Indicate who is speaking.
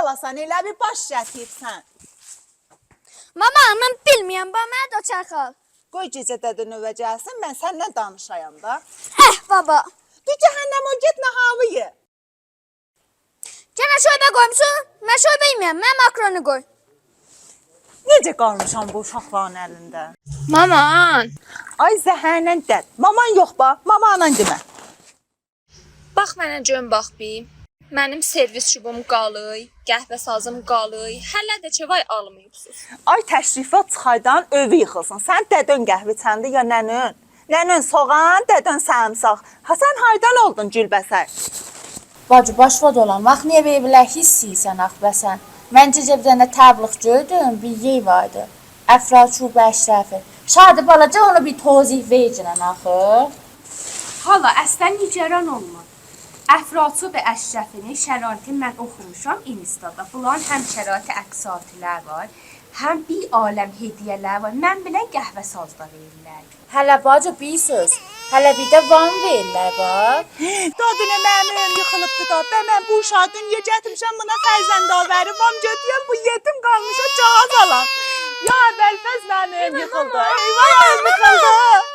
Speaker 1: alasan, elə bir baş şəkilsən.
Speaker 2: Mama, mən bilmirəm, mənə də çaxal.
Speaker 1: Qoy gecə dədə növə gəlsin, mən səndən danışayam da.
Speaker 2: Baba.
Speaker 1: Bir cəhənnəm o, get nahavı ye.
Speaker 2: Gənə şöbə qoymuşsun, mən şöbə yeməyəm, mən makronu qoy.
Speaker 1: Necə qalmışam bu uşaqların əlində?
Speaker 3: Maman.
Speaker 1: Ay zəhərlə dəd. Maman yox ba, mama anan demə.
Speaker 3: Bax mənə gön bax bir. Mənim servis çubuğum qalır, qəhvə sazım qalır. Hələ də ki vay almayıbsınız.
Speaker 1: Ay təşrifat çıxaydan övü yıxılsın. Sən dədön qəhvə içəndə ya nənön? Nənön soğan, dədön sarımsaq. Ha sən hardan oldun Gülbəsər?
Speaker 4: Bacı, başvad olan vaxt niyə belə hissiysən axbəsən? Mən cicə bir dənə təbliğ gördüm, bir yey vardı. Əfraçub Əşrəfi. Şadı balaca onu bir tozih vercinən axı.
Speaker 5: Hala, əslən nigaran olma. Əfraçub Əşrəfinin şəraitini mən oxumuşam Instada. Bunların həm şəraiti əksatilər var, həm bir aləm hediyələr var. Mən bilən qəhvə sazda verirlər.
Speaker 4: Hələ bacı bir söz. Hələ bir də van verirlər bax.
Speaker 1: Dadına mənim yıxılıbdı da. Bə mən bu uşağı dünya gətirmişəm buna fərzəndavəri. Vam götürəm bu yetim qalmışa cavaz alam. Ya Bəlfəz mənim yıxıldı. Eyvah yıxıldı.